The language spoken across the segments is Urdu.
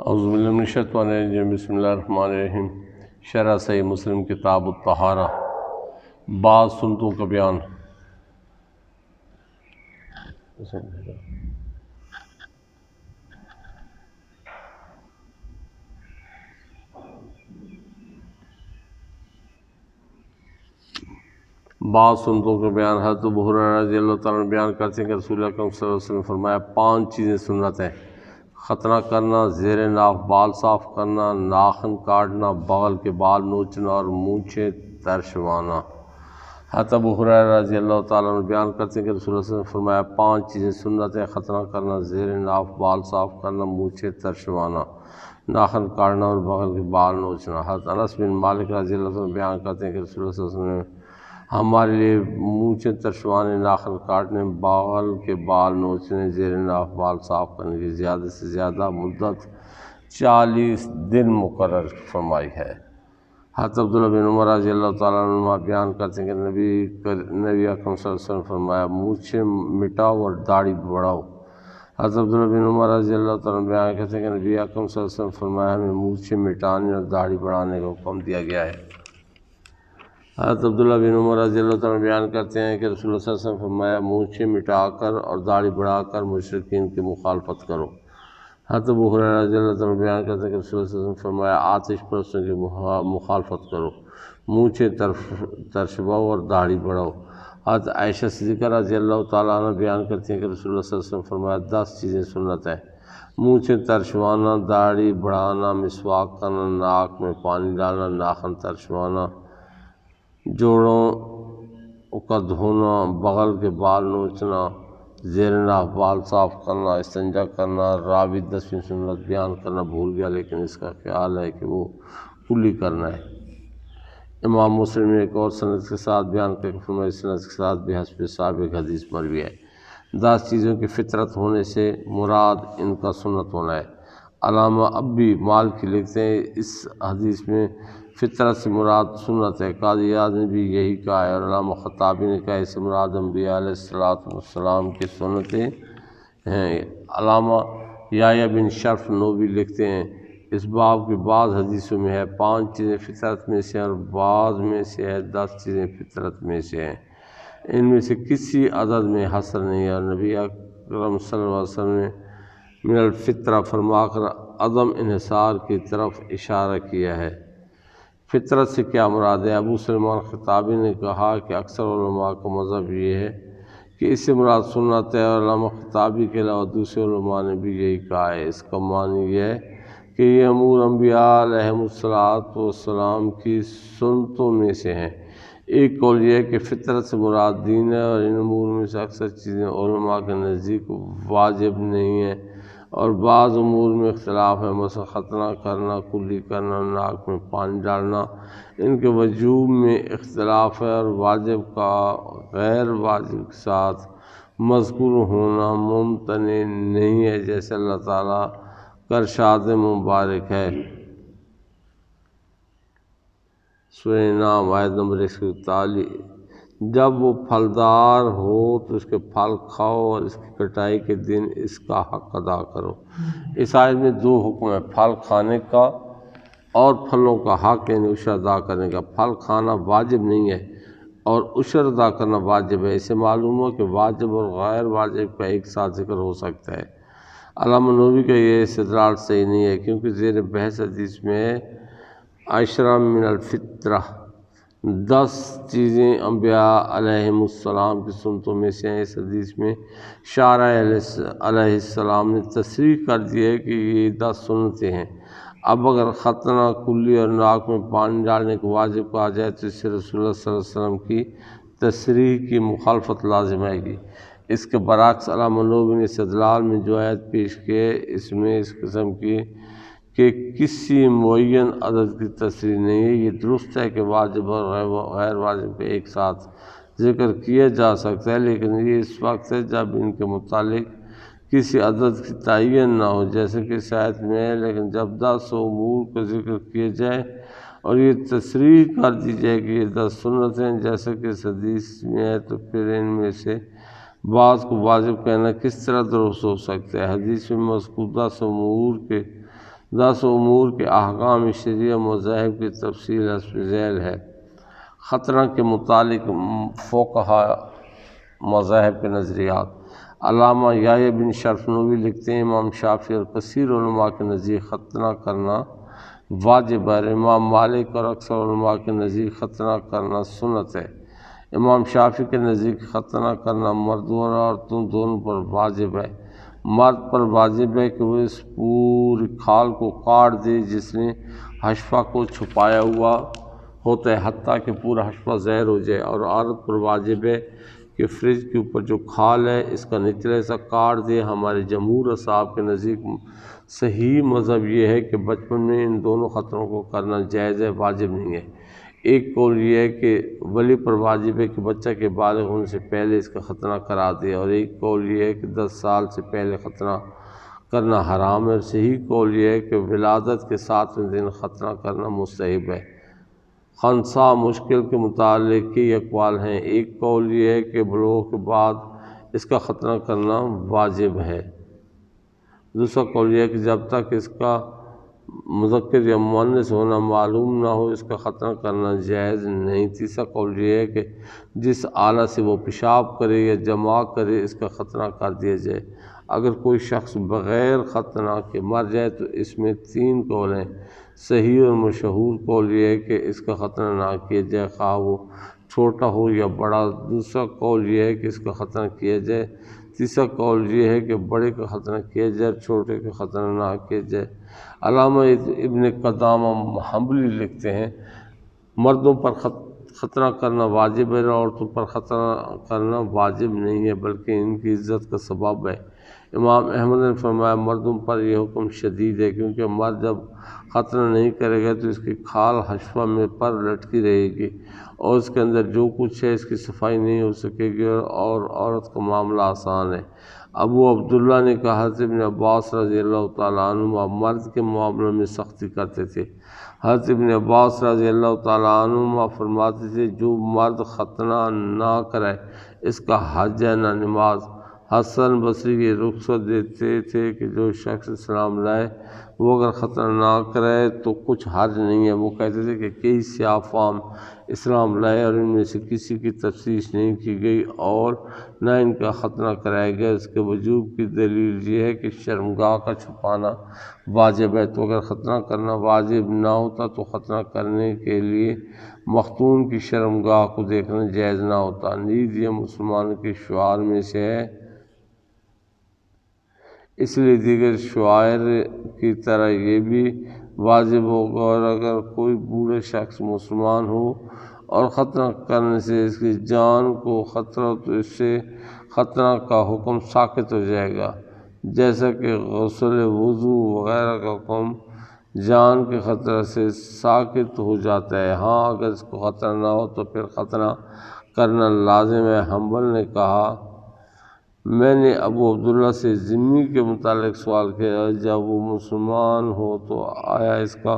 اعوذ باللہ من الشیطان الرجیم، بسم اللہ الرحمن الرحیم۔ شرح صحیح مسلم کتاب الطہارہ، بعض سنتوں کا بیان۔ بعض سنتوں کا بیان۔ حضرت ابو ہریرہ رضی اللہ تعالیٰ عنہ بیان کرتے ہیں کہ رسول اللہ صلی اللہ علیہ وسلم نے فرمایا 5 چیزیں سنت ہیں: ختنہ کرنا، زیر ناف بال صاف کرنا، ناخن کاٹنا، بغل کے بال نوچنا اور مونچھیں ترشوانا۔ حضرت ابو ہریرہ رضی اللہ تعالیٰ عنہ بیان کرتے ہیں کہ رسول اللہ صلی اللہ علیہ وسلم نے فرمایا 5 چیزیں سنت ہیں: ختنہ کرنا، زیر ناف بال صاف کرنا، مونچھیں ترشوانا، ناخن کاٹنا اور بغل کے بال نوچنا۔ حضرت انس بن مالک رضی اللہ عنہ بیان کرتے ہیں کہ رسول اللہ صلی اللہ علیہ وسلم نے ہمارے لیے مونچھیں ترشوانے، ناخن کاٹنے، بغل کے بال نوچنے، زیر ناف بال صاف کرنے کی زیادہ سے زیادہ مدت 40 دن مقرر فرمائی ہے۔ حضرت عبداللہ بن عمر رضی اللہ تعالیٰ عنہ بیان کرتے ہیں کہ نبی اکرم صلی اللہ علیہ وسلم نے فرمایا مونچھیں مٹاؤ اور داڑھی بڑھاؤ۔ حضرت عبداللہ بن عمر رضی اللہ تعالیٰ عنہ بیان کرتے ہیں کہ نبی اکرم صلی اللہ علیہ وسلم نے فرمایا ہمیں مونچھیں مٹانے اور داڑھی بڑھانے کا حکم دیا گیا ہے۔ حضرت عبداللہ بن عمر رضی اللہ تعالیٰ عنہ بیان کرتے ہیں کہ رسول اللہ صلی اللہ علیہ وسلم نے فرمایا مونچھیں مٹا کر اور داڑھی بڑھا کر مشرکین کی مخالفت کرو۔ حضرت ابو ہریرہ رضی اللہ تعالیٰ عنہ بیان کرتے ہیں کہ رسول اللہ صلی اللہ علیہ وسلم نے فرمایا آتش پرستوں کی مخالفت کرو، مونچھیں ترشواؤ اور داڑھی بڑھاؤ۔ حضرت عائشہ صدیقہ رضی اللہ تعالیٰ عنہ بیان کرتی ہیں کہ رسول اللہ صلی اللہ علیہ وسلم نے فرمایا 10 چیزیں سنت ہیں: مونچھیں ترشوانا، داڑھی بڑھانا، مسواک کرنا، ناک میں پانی ڈالنا، ناخن ترشوانا، جوڑوں کا دھونا، بغل کے بال نوچنا، زیر ناف بال صاف کرنا، استنجا کرنا۔ راوی 10ویں سنت بیان کرنا بھول گیا، لیکن اس کا خیال ہے کہ وہ کلی کرنا ہے۔ امام مسلم نے ایک اور سند کے ساتھ بیان کر کے فرمایا، اس سند کے ساتھ بھی حسب سابق حدیث مروی ہے۔ 10 چیزوں کی فطرت ہونے سے مراد ان کا سنت ہونا ہے۔ علامہ ابی مالکی لکھتے ہیں اس حدیث میں فطرت سے مراد سنت ہے۔ قاضی اعظم نے بھی یہی کہا ہے، اور علامہ خطابی نے کہا اس سے مراد انبیاء علیہ السلام کی سنتیں ہیں۔ علامہ یحییٰ بن شرف نووی لکھتے ہیں اس باب کے بعض حدیثوں میں ہے 5 چیزیں فطرت میں سے ہیں، اور بعض میں سے ہے 10 چیزیں فطرت میں سے ہیں۔ ان میں سے کسی عدد میں حصر نہیں ہے، اور نبی اکرم صلی اللہ علیہ وسلم نے من الفطرہ فرما کر عدم انحصار کی طرف اشارہ کیا ہے۔ فطرت سے کیا مراد ہے؟ ابو سلیمان خطابی نے کہا کہ اکثر علماء کا مذہب یہ ہے کہ اس سے مراد سنت ہے، اور علامہ خطابی کے علاوہ دوسرے علماء نے بھی یہی کہا ہے۔ اس کا معنی یہ ہے کہ یہ امور انبیاء علیہم السلام کی سنتوں میں سے ہیں۔ ایک قول یہ ہے کہ فطرت سے مراد دین ہے، اور ان امور میں سے اکثر چیزیں علماء کے نزدیک واجب نہیں ہیں، اور بعض امور میں اختلاف ہے، مثلا ختنہ کرنا، کلی کرنا، ناک میں پانی ڈالنا، ان کے وجوب میں اختلاف ہے، اور واجب کا غیر واجب کے ساتھ مذکور ہونا ممتنع نہیں ہے، جیسے اللہ تعالیٰ کا ارشاد مبارک ہے سورہ انعام آیت نمبر 141، جب وہ پھلدار ہو تو اس کے پھل کھاؤ، اور اس کی کٹائی کے دن اس کا حق ادا کرو۔ اس آیت میں 2 حکم ہیں، پھل کھانے کا اور پھلوں کا حق، یعنی عشر ادا کرنے کا۔ پھل کھانا واجب نہیں ہے اور عشر ادا کرنا واجب ہے۔ اسے معلوم ہو کہ واجب اور غیر واجب کا ایک ساتھ ذکر ہو سکتا ہے۔ علامہ نووی کا یہ استدلال صحیح نہیں ہے، کیونکہ زیر بحث حدیث میں عشرہ من الفطرہ 10 چیزیں انبیاء علیہم السلام کی سنتوں میں سے ہیں۔ اس حدیث میں شارع علیہ السلام نے تصریح کر دی ہے کہ یہ 10 سنتیں ہیں۔ اب اگر ختنہ، کلی اور ناک میں پانی ڈالنے کو واجب کہا جائے تو اس سے رسول اللہ صلی اللہ علیہ وسلم کی تصریح کی مخالفت لازم آئے گی۔ اس کے برعکس علامہ نووی نے استدلال میں جو آیت پیش کی ہے، اس میں اس قسم کی کہ کسی معین عدد کی تصریح نہیں ہے۔ یہ درست ہے کہ واجب اور غیر واجب کا ایک ساتھ ذکر کیا جا سکتا ہے، لیکن یہ اس وقت ہے جب ان کے متعلق کسی عدد کی تعین نہ ہو، جیسے کہ اس آیت میں ہے۔ لیکن جب 10 امور کا ذکر کیا جائے اور یہ تصریح کر دی جائے کہ یہ 10 سنت ہیں، جیسا کہ اس حدیث میں ہے، تو پھر ان میں سے بعض کو واجب کہنا کس طرح درست ہو سکتا ہے؟ حدیث میں مذکور 10 امور کے 10 امور کے احکام شرعیہ مذاہب کی تفصیل حسب ذیل ہے۔ ختنہ کے متعلق فقہا مذاہب کے نظریات۔ علامہ یحییٰ بن شرف نووی لکھتے ہیں امام شافعی اور کثیر علماء کے نزدیک ختنہ کرنا واجب ہے، امام مالک اور اکثر علماء کے نزدیک ختنہ کرنا سنت ہے۔ امام شافعی کے نزدیک ختنہ کرنا مردوں اور عورتوں دونوں پر واجب ہے۔ مرد پر واجب ہے کہ وہ اس پوری کھال کو کاٹ دے جس نے حشفہ کو چھپایا ہوا ہوتا ہے حتیٰ کہ پورا حشفہ ظاہر ہو جائے، اور عورت پر واجب ہے کہ فریج کے اوپر جو کھال ہے اس کا نچلا حصہ کاٹ دے۔ ہمارے جمہور اصحاب کے نزدیک صحیح مذہب یہ ہے کہ بچپن میں ان دونوں ختنوں کو کرنا جائز ہے، واجب نہیں ہے۔ ایک قول یہ ہے کہ ولی پر واجب ہے کہ بچہ کے بالغ ہونے سے پہلے اس کا ختنہ کرا دے، اور ایک قول یہ ہے کہ 10 سال سے پہلے ختنہ کرنا حرام ہے، اور صحیح قول یہ ہے کہ ولادت کے 7ویں دن ختنہ کرنا مستحب ہے۔ خنثیٰ مشکل کے متعلق کئی اقوال ہیں۔ ایک قول یہ ہے کہ بلوغ کے بعد اس کا ختنہ کرنا واجب ہے، دوسرا قول یہ ہے کہ جب تک اس کا مذکر یا مؤنث ہونا معلوم نہ ہو اس کا ختنہ کرنا جائز نہیں، تیسرا قول یہ ہے کہ جس آلہ سے وہ پیشاب کرے یا جماع کرے اس کا ختنہ کر دیا جائے۔ اگر کوئی شخص بغیر ختنہ کے مر جائے تو اس میں 3 قول ہیں۔ صحیح اور مشہور قول یہ ہے کہ اس کا ختنہ نہ کیا جائے خواہ وہ چھوٹا ہو یا بڑا، دوسرا قول یہ ہے کہ اس کا ختنہ کیا جائے، تیسرا قول یہ ہے کہ بڑے کا ختنہ کیا جائے، چھوٹے کا ختنہ نہ کیا جائے۔ علامہ ابن قدامہ حنبلی لکھتے ہیں مردوں پر ختنہ کرنا واجب ہے، عورتوں پر ختنہ کرنا واجب نہیں ہے بلکہ ان کی عزت کا سبب ہے۔ امام احمد نے فرمایا مردوں پر یہ حکم شدید ہے کیونکہ مرد جب ختنہ نہیں کرے گا تو اس کی کھال حشفہ میں پر لٹکی رہے گی اور اس کے اندر جو کچھ ہے اس کی صفائی نہیں ہو سکے گی، اور عورت کا معاملہ آسان ہے۔ ابو عبداللہ نے کہا حضرت ابن عباس رضی اللہ تعالیٰ عنہما مرد کے معاملے میں سختی کرتے تھے۔ حضرت ابن عباس رضی اللہ تعالیٰ عنہما فرماتے تھے جو مرد ختنہ نہ کرے اس کا حج ہے نہ نماز۔ حسن بصری یہ رخصت دیتے تھے کہ جو شخص اسلام لائے وہ اگر ختنہ نہ کرے تو کچھ حرج نہیں ہے۔ وہ کہتے تھے کہ کئی سیاہ فام اسلام لائے اور ان میں سے کسی کی تفتیش نہیں کی گئی اور نہ ان کا ختنہ کرایا گیا، اس کے وجوب کی دلیل یہ ہے کہ شرمگاہ کا چھپانا واجب ہے، تو اگر ختنہ کرنا واجب نہ ہوتا تو ختنہ کرنے کے لیے مختون کی شرمگاہ کو دیکھنا جائز نہ ہوتا۔ نیز یہ مسلمانوں کے شعار میں سے ہے، اس لیے دیگر شعائر کی طرح یہ بھی واجب ہوگا، اور اگر کوئی بوڑھے شخص مسلمان ہو اور ختنہ کرنے سے اس کی جان کو خطرہ ہو تو اس سے ختنہ کا حکم ساقط ہو جائے گا، جیسا کہ غسل وضو وغیرہ کا حکم جان کے خطرہ سے ساقط ہو جاتا ہے۔ ہاں اگر اس کو خطرہ نہ ہو تو پھر ختنہ کرنا لازم ہے۔ حنبل نے کہا میں نے ابو عبداللہ سے ذمی کے متعلق سوال کیا جب وہ مسلمان ہو تو آیا اس کا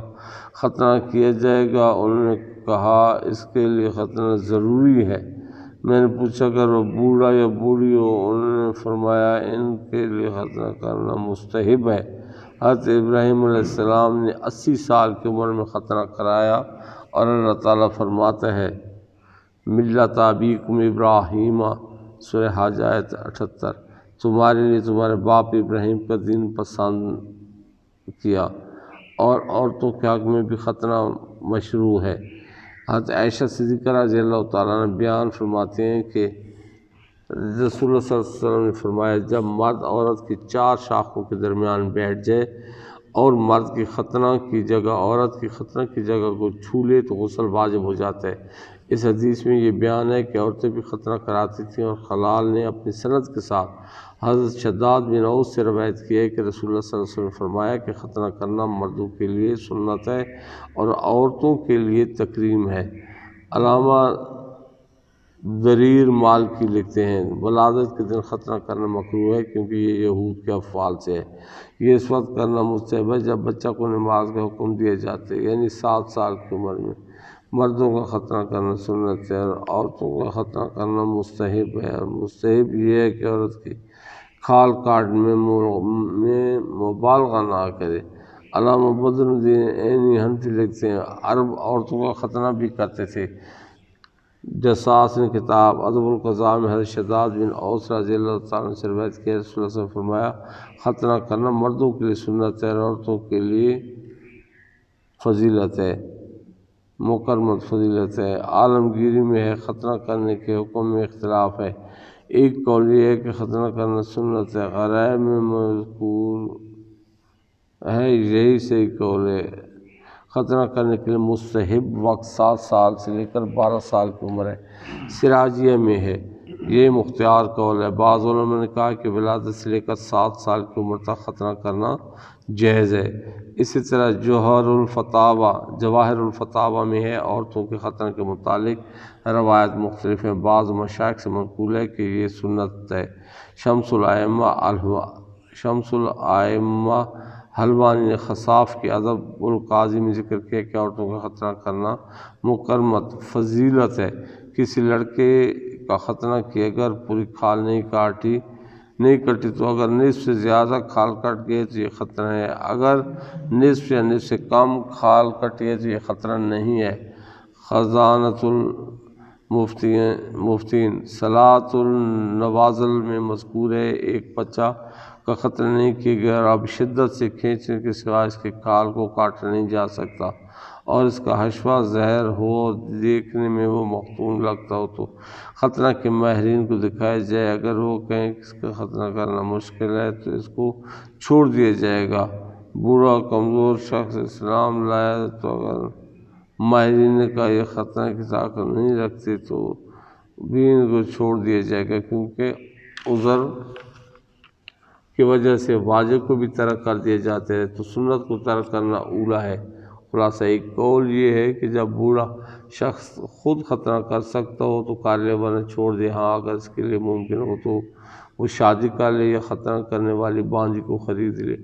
ختنہ کیا جائے گا؟ انہوں نے کہا اس کے لیے ختنہ ضروری ہے۔ میں نے پوچھا اگر وہ بوڑھا یا بوڑھی ہو؟ انہوں نے فرمایا ان کے لیے ختنہ کرنا مستحب ہے۔ حضرت ابراہیم علیہ السلام نے 80 سال کی عمر میں ختنہ کرایا اور اللہ تعالیٰ فرماتا ہے ملۃ ابیکم ابراہیم سورہ حج آیت 78 تمہارے لیے تمہارے باپ ابراہیم کا دین پسند کیا، اور عورتوں کے حق میں بھی ختنہ مشروع ہے۔ حضرت عائشہ صدیقہ رضی اللہ تعالیٰ عنہ بیان فرماتے ہیں کہ رسول اللہ صلی اللہ علیہ وسلم نے فرمایا جب مرد عورت کی 4 شاخوں کے درمیان بیٹھ جائے اور مرد کی ختنہ کی جگہ عورت کی ختنہ کی جگہ کو چھو لے تو غسل واجب ہو جاتا ہے۔ اس حدیث میں یہ بیان ہے کہ عورتیں بھی ختنہ کراتی تھیں، اور خلال نے اپنی سند کے ساتھ حضرت شداد بن اوس سے روایت کی ہے کہ رسول اللہ صلی اللہ علیہ وسلم نے فرمایا کہ ختنہ کرنا مردوں کے لیے سنت ہے اور عورتوں کے لیے تکریم ہے۔ علامہ دریر مالکی لکھتے ہیں ولادت کے دن ختنہ کرنا مکروہ ہے کیونکہ یہ یہود کے افعال سے ہے۔ یہ اس وقت کرنا مستحب ہے جب بچہ کو نماز کا حکم دیا جاتا ہے، یعنی 7 سال کی عمر میں۔ مردوں کا ختنہ کرنا سنت ہے اور عورتوں کا ختنہ کرنا مستحب ہے، اور مستحب یہ ہے کہ عورت کی کھال کاٹنے میں مبالغہ نہ کرے۔ علامہ بدر الدین عینی حنفی لکھتے ہیں عرب عورتوں کا ختنہ بھی کرتے تھے۔ جساس نے کتاب ادب القضاء میں حضرت شداد بن اوس رضی اللہ تعالیٰ عنہ سے روایت کیا، رسول اللہ صلی اللہ علیہ وسلم نے فرمایا ختنہ کرنا مردوں کے لیے سنت ہے اور عورتوں کے لیے فضیلت ہے، مکرمت فضیلت ہے۔ عالمگیری میں ہے ختنہ کرنے کے حکم میں اختلاف ہے۔ ایک قول یہ ہے کہ ختنہ کرنا سنت ہے، غرائب میں مذکور ہے، یہی صحیح قول ہے۔ ختنہ کرنے کے لیے مستحب وقت 7 سال سے لے کر 12 سال کی عمر ہے، سراجیہ میں ہے، یہ مختار قول ہے۔ بعض علماء نے کہا کہ ولادت سے لے کر 7 سال کی عمر تک ختنہ کرنا جائز ہے۔ اسی طرح جواہر الفتاوی میں ہے، عورتوں کے ختنہ کے متعلق روایت مختلف ہیں۔ بعض مشائخ سے منقول ہے کہ یہ سنت ہے۔ شمس الائمہ حلوانی نے خصاف کی ادب القاضی میں ذکر کیا کہ عورتوں کا ختنہ کرنا مکرمت فضیلت ہے۔ کسی لڑکے کا ختنہ کیا اگر پوری کھال نہیں کٹی تو اگر نصف سے زیادہ کھال کٹ گئے تو یہ ختنہ ہے، اگر نصف یا نصف سے کم کھال کٹی ہے تو یہ ختنہ نہیں ہے۔ خزانۃ المفتین صلاۃ النوازل میں مذکور ہے ایک بچہ کا ختنہ نہیں کیا گیا اور اب شدت سے کھینچنے کے سوا اس کے کھال کو کاٹا نہیں جا سکتا اور اس کا حشفہ ظاہر ہو اور دیکھنے میں وہ مختون لگتا ہو تو ختنہ کے ماہرین کو دکھایا جائے۔ اگر وہ کہیں کہ اس کا ختنہ کرنا مشکل ہے تو اس کو چھوڑ دیا جائے گا۔ بوڑھا کمزور شخص اسلام لایا تو اگر ماہرین نے کہا یہ ختنہ کی طاقت نہیں رکھتے تو بھی ان کو چھوڑ دیا جائے گا، کیونکہ عذر کی وجہ سے واجب کو بھی ترک کر دیا جاتا ہے تو سنت کو ترک کرنا اولیٰ ہے۔ خلاصہ ایک قول یہ ہے کہ جب بوڑھا شخص خود ختنہ کر سکتا ہو تو کر لے، ورنہ چھوڑ دے۔ ہاں اگر اس کے لیے ممکن ہو تو وہ شادی کر لے یا ختنہ کرنے والی بانجی کو خرید لے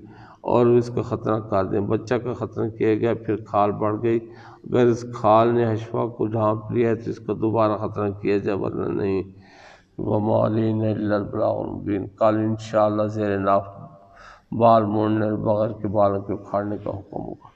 اور اس کا ختنہ کر دیں۔ بچہ کا ختنہ کیا گیا پھر کھال بڑھ گئی، اگر اس کھال نے حشفہ کو ڈھانپ لیا ہے تو اس کا دوبارہ ختنہ کیا جائے ورنہ نہیں۔ وَمَا عَلَيْنَا إِلَّا الْبَلَاغُ الْمُبِينُ۔ کل انشاءاللہ زیر ناف بال موڑنے اور بغل کے بالوں کے اکھاڑنے کا حکم ہوگا۔